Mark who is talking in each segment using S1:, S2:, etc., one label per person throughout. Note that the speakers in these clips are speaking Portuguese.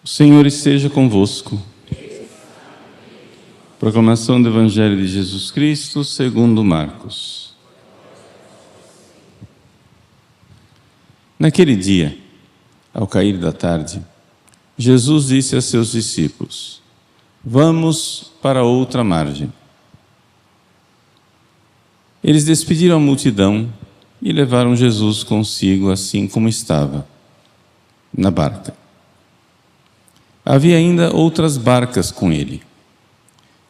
S1: O Senhor esteja convosco. Proclamação do Evangelho de Jesus Cristo segundo Marcos. Naquele dia, ao cair da tarde, Jesus disse a seus discípulos: Vamos para outra margem. Eles despediram a multidão e levaram Jesus consigo assim como estava, na barca. Havia ainda outras barcas com ele.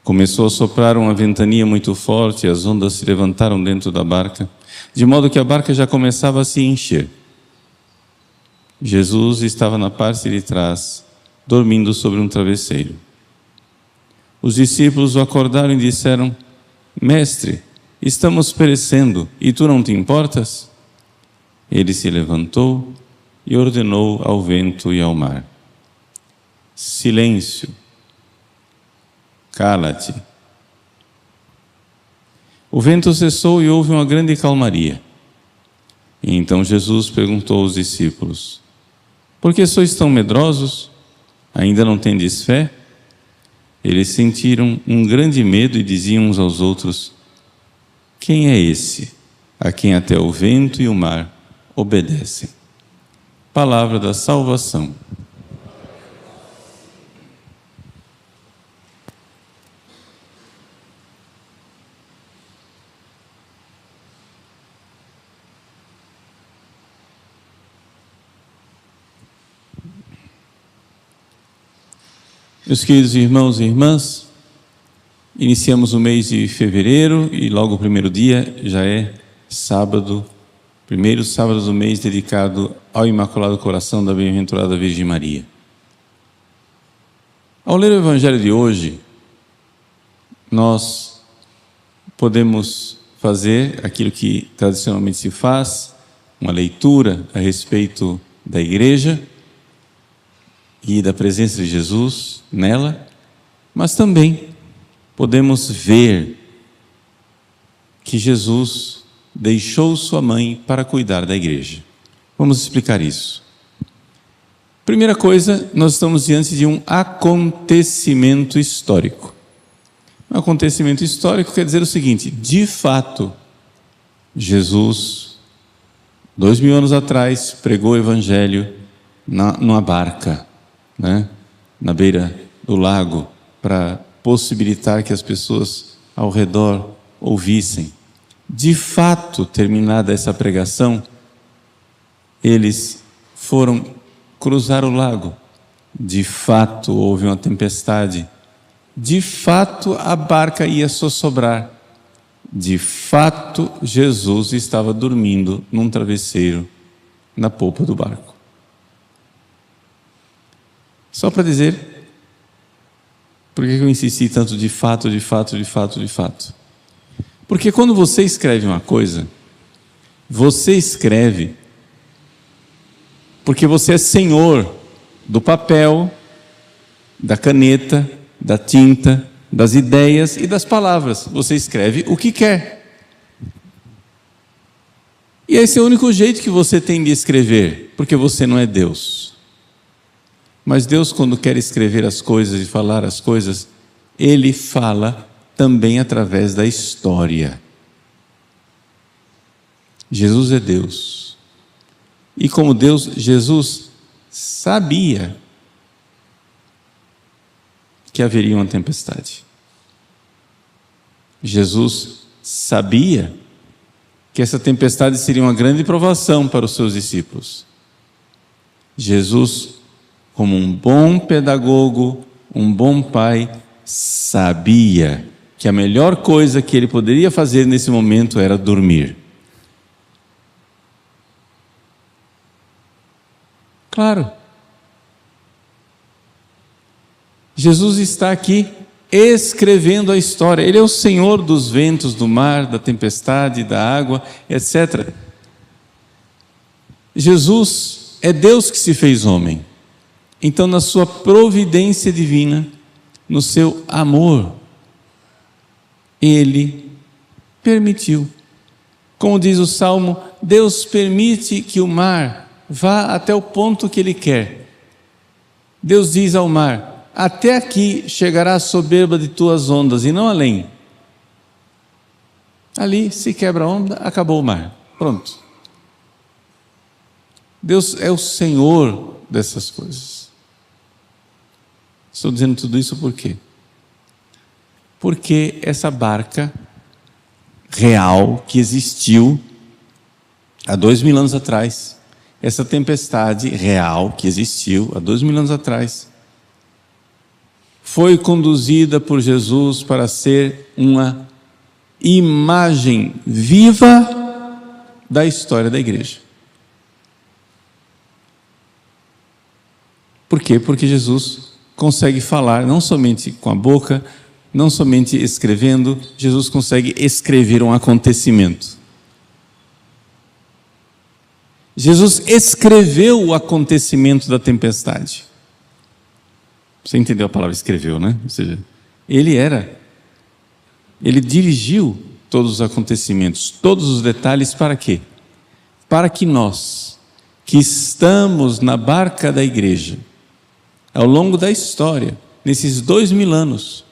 S1: Começou a soprar uma ventania muito forte e as ondas se levantaram dentro da barca, de modo que a barca já começava a se encher. Jesus estava na parte de trás, dormindo sobre um travesseiro. Os discípulos o acordaram e disseram: Mestre, estamos perecendo, e tu não te importas? Ele se levantou e ordenou ao vento e ao mar: Silêncio, cala-te. O vento cessou e houve uma grande calmaria. E então Jesus perguntou aos discípulos: Por que sois tão medrosos? Ainda não tendes fé? Eles sentiram um grande medo e diziam uns aos outros: Quem é esse, a quem até o vento e o mar obedecem? Palavra da salvação. Meus queridos irmãos e irmãs, iniciamos o mês de fevereiro e logo o primeiro dia já é sábado, primeiro sábado do mês dedicado ao Imaculado Coração da Bem-aventurada Virgem Maria. Ao ler o Evangelho de hoje, nós podemos fazer aquilo que tradicionalmente se faz, uma leitura a respeito da Igreja e da presença de Jesus nela, mas também podemos ver que Jesus deixou sua mãe para cuidar da igreja. Vamos explicar isso. Primeira coisa, nós estamos diante de um acontecimento histórico. Um acontecimento histórico quer dizer o seguinte: de fato, Jesus, 2000 anos atrás, pregou o Evangelho numa barca, na beira do lago, para possibilitar que as pessoas ao redor ouvissem. De fato, terminada essa pregação, eles foram cruzar o lago. De fato, houve uma tempestade. De fato, a barca ia sossobrar. De fato, Jesus estava dormindo num travesseiro na polpa do barco. Só para dizer, por que eu insisti tanto de fato, de fato, de fato, de fato? Porque quando você escreve uma coisa, você escreve porque você é senhor do papel, da caneta, da tinta, das ideias e das palavras. Você escreve o que quer. E esse é o único jeito que você tem de escrever, porque você não é Deus. Mas Deus, quando quer escrever as coisas e falar as coisas, Ele fala também através da história. Jesus é Deus. E como Deus, Jesus sabia que haveria uma tempestade. Jesus sabia que essa tempestade seria uma grande provação para os seus discípulos. Jesus, como um bom pedagogo, um bom pai, sabia que a melhor coisa que ele poderia fazer nesse momento era dormir. Claro. Jesus está aqui escrevendo a história. Ele é o Senhor dos ventos, do mar, da tempestade, da água, etc. Jesus é Deus que se fez homem. Então, na sua providência divina, no seu amor, Ele permitiu. Como diz o Salmo, Deus permite que o mar vá até o ponto que Ele quer, Deus diz ao mar: até aqui chegará a soberba de tuas ondas e não além. Ali se quebra a onda, acabou o mar. Pronto. Deus é o Senhor dessas coisas. Estou dizendo tudo isso por quê? Porque essa barca real que existiu há 2000 anos atrás, essa tempestade real que existiu há 2000 anos atrás, foi conduzida por Jesus para ser uma imagem viva da história da igreja. Por quê? Porque Jesus consegue falar não somente com a boca, não somente escrevendo, Jesus consegue escrever um acontecimento. Jesus escreveu o acontecimento da tempestade. Você entendeu a palavra escreveu, né? Ou seja, ele dirigiu todos os acontecimentos, todos os detalhes, para quê? Para que nós, que estamos na barca da igreja, ao longo da história, nesses 2000 anos,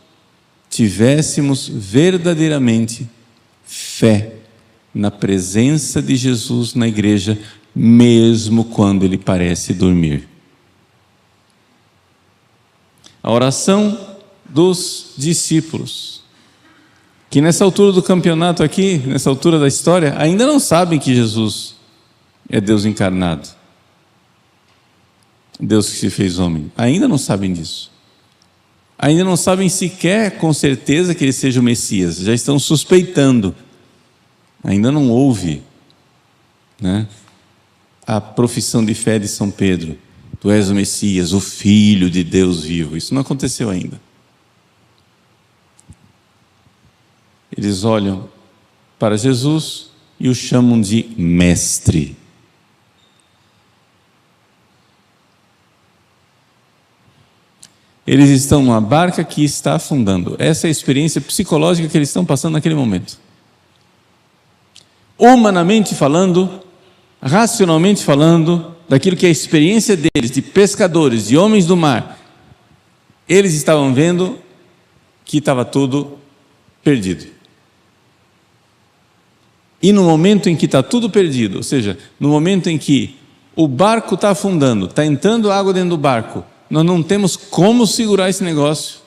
S1: tivéssemos verdadeiramente fé na presença de Jesus na igreja, mesmo quando ele parece dormir. A oração dos discípulos, que nessa altura do campeonato aqui, nessa altura da história, ainda não sabem que Jesus é Deus encarnado, Deus que se fez homem, ainda não sabem disso. Ainda não sabem sequer com certeza que ele seja o Messias, já estão suspeitando. Ainda não houve, né, a profissão de fé de São Pedro: tu és o Messias, o Filho de Deus vivo. Isso não aconteceu ainda. Eles olham para Jesus e o chamam de Mestre. Eles estão numa barca que está afundando. Essa é a experiência psicológica que eles estão passando naquele momento. Humanamente falando, racionalmente falando, daquilo que é a experiência deles, de pescadores, de homens do mar, eles estavam vendo que estava tudo perdido. E no momento em que está tudo perdido, ou seja, no momento em que o barco está afundando, está entrando água dentro do barco, nós não temos como segurar esse negócio,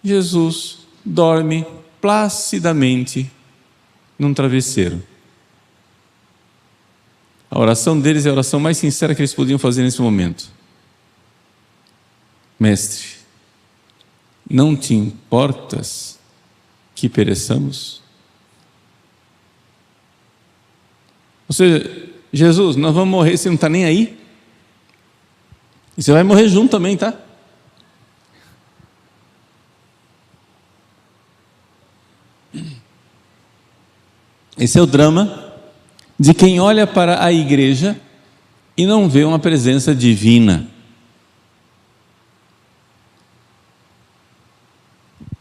S1: Jesus dorme placidamente num travesseiro. A oração deles é a oração mais sincera que eles podiam fazer nesse momento. Mestre, não te importas que pereçamos? Ou seja, Jesus, nós vamos morrer, você não está nem aí? E você vai morrer junto também, tá? Esse é o drama de quem olha para a igreja e não vê uma presença divina.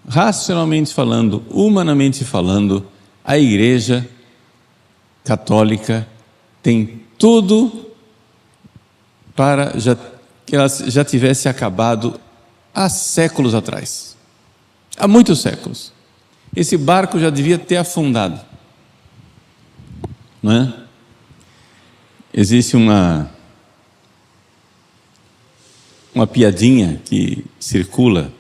S1: Racionalmente falando, humanamente falando, a igreja católica tem tudo para que ela já tivesse acabado há séculos atrás. Há muitos séculos. Esse barco já devia ter afundado. Não é? Existe uma piadinha que circula,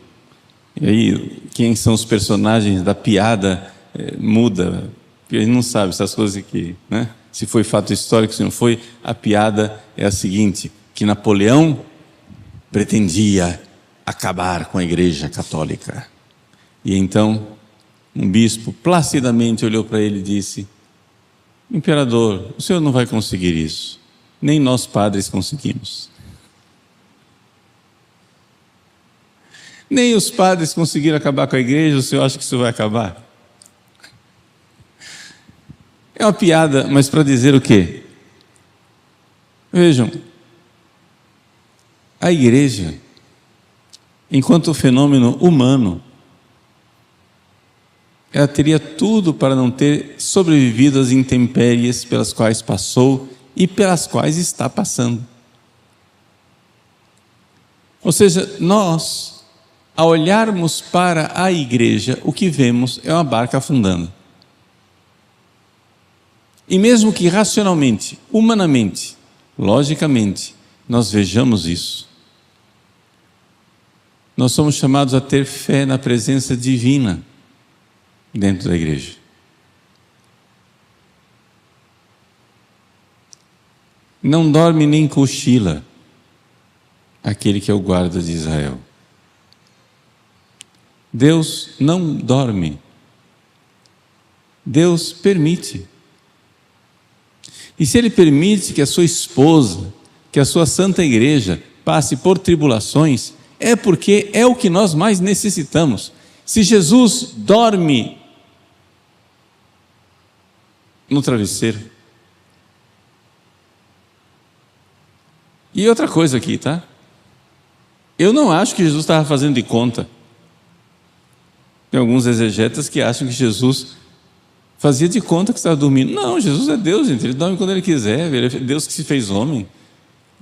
S1: e aí quem são os personagens da piada muda, porque a gente não sabe essas coisas que, né? Se foi fato histórico, se não foi. A piada é a seguinte: que Napoleão pretendia acabar com a igreja católica, e então um bispo placidamente olhou para ele e disse: imperador, o senhor não vai conseguir isso, nem nós padres conseguimos. Nem os padres conseguiram acabar com a igreja, o senhor acha que isso vai acabar? É uma piada, mas para dizer o quê? Vejam, a igreja, enquanto fenômeno humano, ela teria tudo para não ter sobrevivido às intempéries pelas quais passou e pelas quais está passando. Ou seja, nós, ao olharmos para a igreja, o que vemos é uma barca afundando. E mesmo que racionalmente, humanamente, logicamente, nós vejamos isso, nós somos chamados a ter fé na presença divina dentro da igreja. Não dorme nem cochila aquele que é o guarda de Israel. Deus não dorme. Deus permite. E se Ele permite que a sua esposa, que a sua santa igreja passe por tribulações, é porque é o que nós mais necessitamos. Se Jesus dorme no travesseiro. E outra coisa aqui, tá? Eu não acho que Jesus estava fazendo de conta. Tem alguns exegetas que acham que Jesus fazia de conta que estava dormindo. Não, Jesus é Deus, gente. Ele dorme quando Ele quiser. Ele é Deus que se fez homem.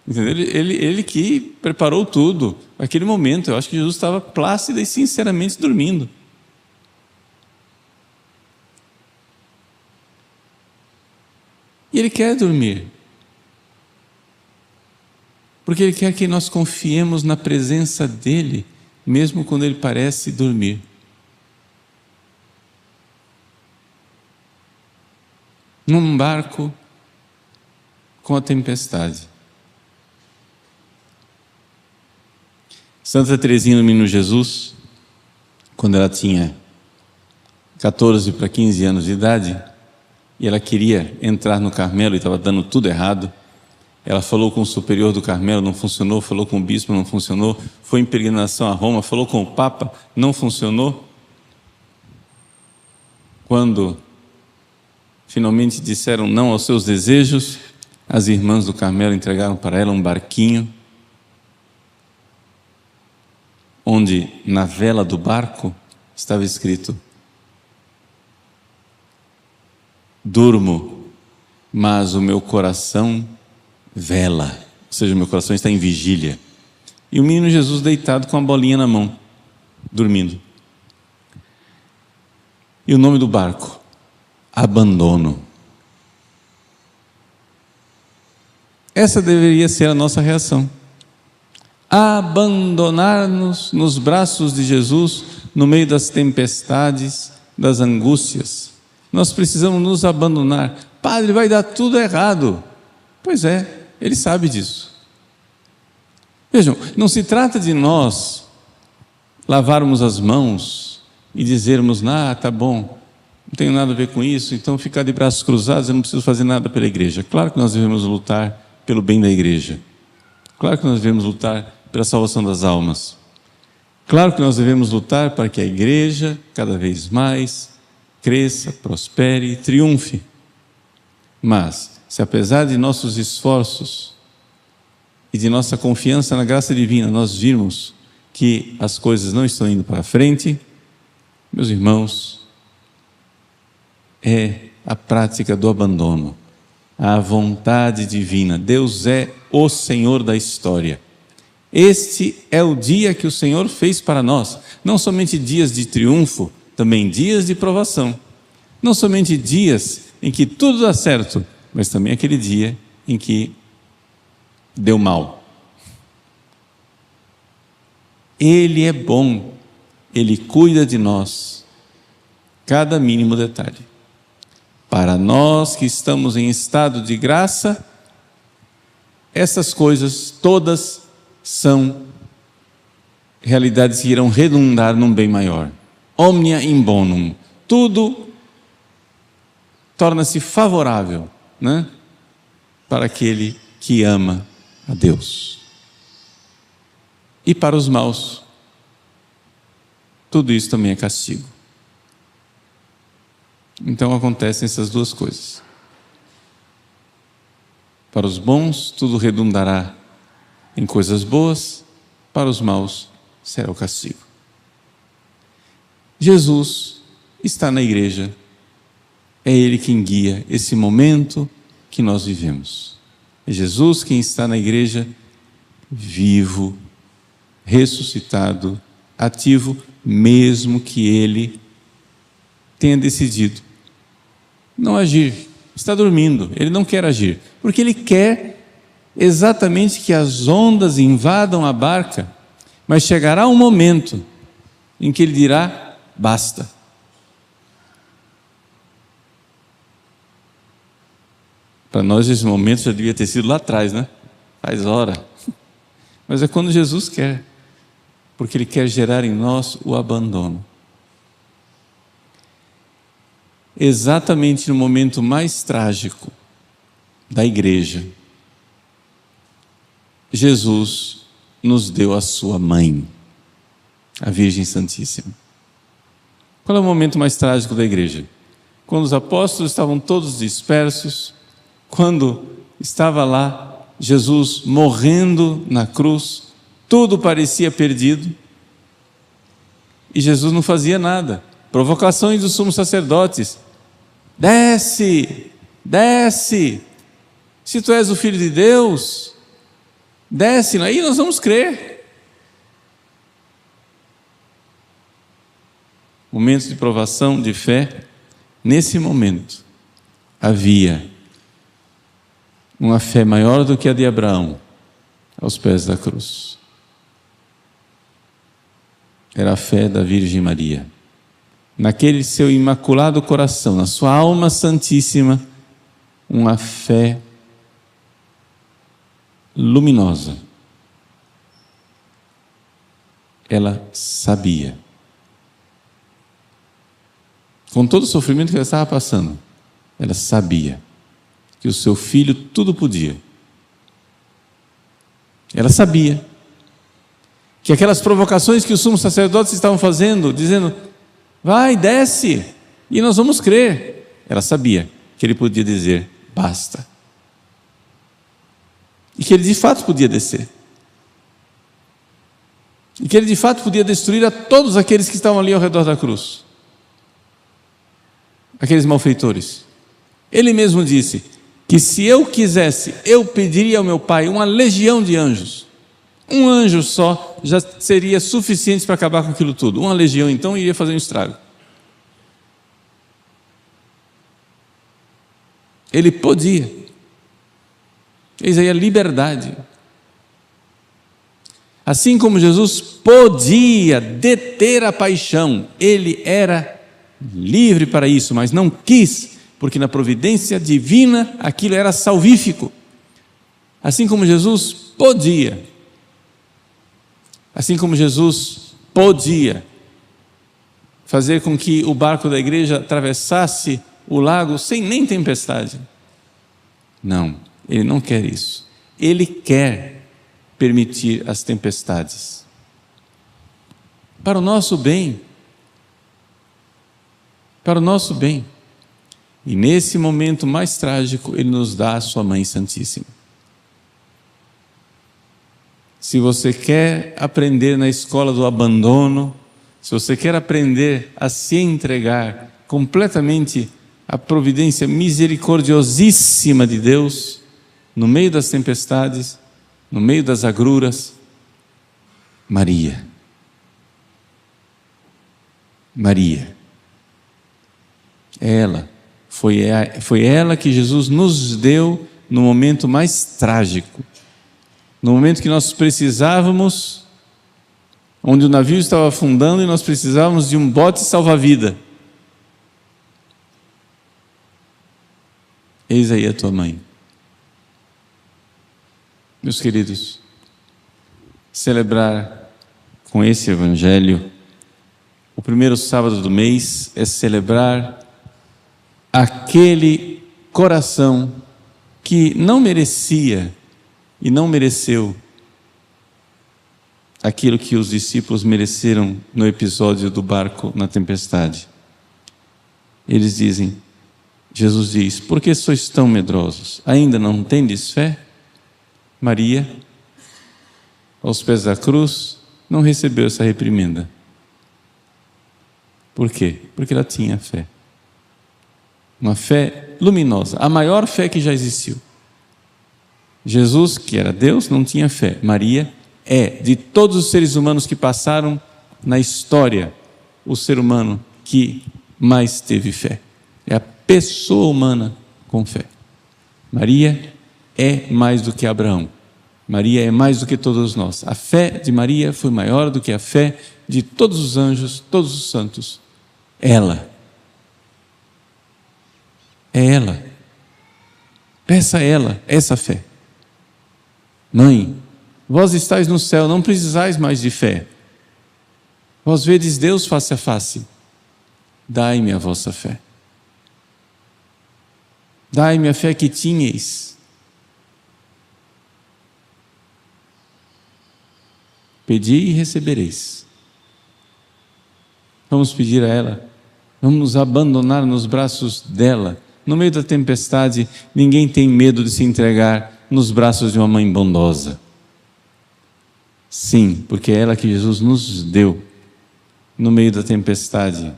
S1: Entendeu? Ele que preparou tudo. Naquele momento, eu acho que Jesus estava plácido e sinceramente dormindo. E Ele quer dormir. Porque Ele quer que nós confiemos na presença dEle, mesmo quando Ele parece dormir. Num barco com a tempestade. Santa Teresinha do Menino Jesus, quando ela tinha 14 para 15 anos de idade, e ela queria entrar no Carmelo e estava dando tudo errado, ela falou com o superior do Carmelo, não funcionou, falou com o bispo, não funcionou, foi em peregrinação a Roma, falou com o Papa, não funcionou. Quando finalmente disseram não aos seus desejos, as irmãs do Carmelo entregaram para ela um barquinho, onde na vela do barco estava escrito: durmo, mas o meu coração vela, ou seja, o meu coração está em vigília. E o menino Jesus deitado com a bolinha na mão, dormindo. E o nome do barco? Abandono. Essa deveria ser a nossa reação. Abandonar-nos nos braços de Jesus no meio das tempestades, das angústias. Nós precisamos nos abandonar. Padre, vai dar tudo errado. Pois é, Ele sabe disso. Vejam, não se trata de nós lavarmos as mãos e dizermos: tá bom, não tenho nada a ver com isso, então ficar de braços cruzados, eu não preciso fazer nada pela igreja. Claro que nós devemos lutar pelo bem da igreja. Claro que nós devemos lutar pela salvação das almas. Claro que nós devemos lutar para que a igreja cada vez mais cresça, prospere e triunfe. Mas, se apesar de nossos esforços e de nossa confiança na graça divina, nós virmos que as coisas não estão indo para frente, meus irmãos, é a prática do abandono, a vontade divina. Deus é o Senhor da história. Este é o dia que o Senhor fez para nós, não somente dias de triunfo, também dias de provação, não somente dias em que tudo dá certo, mas também aquele dia em que deu mal. Ele é bom, Ele cuida de nós, cada mínimo detalhe. Para nós que estamos em estado de graça, essas coisas todas são realidades que irão redundar num bem maior. Omnia in bonum. Tudo torna-se favorável, né, para aquele que ama a Deus. E para os maus, tudo isso também é castigo. Então acontecem essas duas coisas. Para os bons, tudo redundará em coisas boas, para os maus, será o castigo. Jesus está na igreja, é Ele quem guia esse momento que nós vivemos. É Jesus quem está na igreja, vivo, ressuscitado, ativo, mesmo que ele tenha decidido não agir. Está dormindo, ele não quer agir, porque ele quer exatamente que as ondas invadam a barca, mas chegará um momento em que ele dirá: basta. Para nós esse momento já devia ter sido lá atrás, né? Faz hora. Mas é quando Jesus quer, porque Ele quer gerar em nós o abandono. Exatamente no momento mais trágico da igreja, Jesus nos deu a sua mãe, a Virgem Santíssima. Qual é o momento mais trágico da igreja? Quando os apóstolos estavam todos dispersos, quando estava lá Jesus morrendo na cruz, tudo parecia perdido, e Jesus não fazia nada. Provocações dos sumos sacerdotes: desce, desce, se tu és o Filho de Deus, desce, aí nós vamos crer. Momentos de provação, de fé. Nesse momento havia uma fé maior do que a de Abraão aos pés da cruz. Era a fé da Virgem Maria. Naquele seu imaculado coração, na sua alma santíssima, uma fé luminosa. Ela sabia, com todo o sofrimento que ela estava passando, ela sabia que o seu filho tudo podia. Ela sabia que aquelas provocações que os sumos sacerdotes estavam fazendo, dizendo: vai, desce, e nós vamos crer. Ela sabia que ele podia dizer: basta. E que ele de fato podia descer. E que ele de fato podia destruir a todos aqueles que estavam ali ao redor da cruz. Aqueles malfeitores. Ele mesmo disse que se eu quisesse, eu pediria ao meu Pai uma legião de anjos. Um anjo só já seria suficiente para acabar com aquilo tudo. Uma legião, então, iria fazer um estrago. Ele podia. Eis aí a liberdade. Assim como Jesus podia deter a paixão, ele era livre para isso, mas não quis, porque na providência divina aquilo era salvífico. Assim como Jesus podia fazer com que o barco da igreja atravessasse o lago sem nem tempestade. Não, ele não quer isso. Ele quer permitir as tempestades para o nosso bem. Para o nosso bem. E nesse momento mais trágico, Ele nos dá a sua Mãe Santíssima. Se você quer aprender na escola do abandono, se você quer aprender a se entregar completamente à providência misericordiosíssima de Deus, no meio das tempestades, no meio das agruras, Maria. Foi ela que Jesus nos deu no momento mais trágico, no momento que nós precisávamos, onde o navio estava afundando e nós precisávamos de um bote salva-vida. Eis aí a tua mãe. Meus queridos, celebrar com esse Evangelho o primeiro sábado do mês é celebrar aquele coração que não merecia e não mereceu aquilo que os discípulos mereceram no episódio do barco na tempestade. Eles dizem, Jesus diz: por que sois tão medrosos? Ainda não tendes fé? Maria, aos pés da cruz, não recebeu essa reprimenda. Por quê? Porque ela tinha fé. Uma fé luminosa, a maior fé que já existiu. Jesus, que era Deus, não tinha fé. Maria é, de todos os seres humanos que passaram na história, o ser humano que mais teve fé. É a pessoa humana com fé. Maria é mais do que Abraão. Maria é mais do que todos nós. A fé de Maria foi maior do que a fé de todos os anjos, todos os santos. Ela. É ela. Peça a ela essa fé. Mãe, vós estáis no céu, não precisais mais de fé. Vós vedes Deus face a face. Dai-me a vossa fé. Dai-me a fé que tinhais. Pedi e recebereis. Vamos pedir a ela, vamos nos abandonar nos braços dela. No meio da tempestade, ninguém tem medo de se entregar nos braços de uma mãe bondosa. Sim, porque é ela que Jesus nos deu no meio da tempestade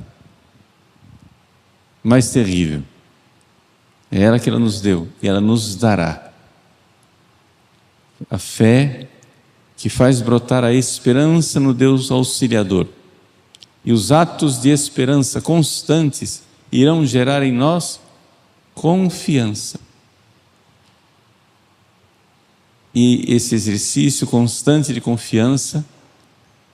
S1: mais terrível. É ela que ela nos deu e ela nos dará. A fé que faz brotar a esperança no Deus auxiliador. E os atos de esperança constantes irão gerar em nós confiança. E esse exercício constante de confiança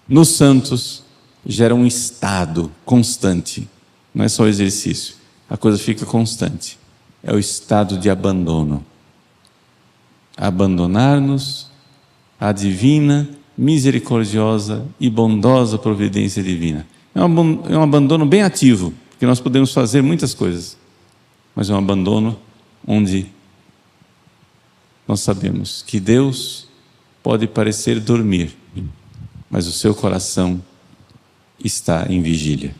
S1: nos santos gera um estado constante. Não é só o exercício, a coisa fica constante. É o estado de abandono. Abandonar-nos à divina, misericordiosa e bondosa providência divina. É um abandono bem ativo, porque nós podemos fazer muitas coisas, mas é um abandono onde nós sabemos que Deus pode parecer dormir, mas o seu coração está em vigília.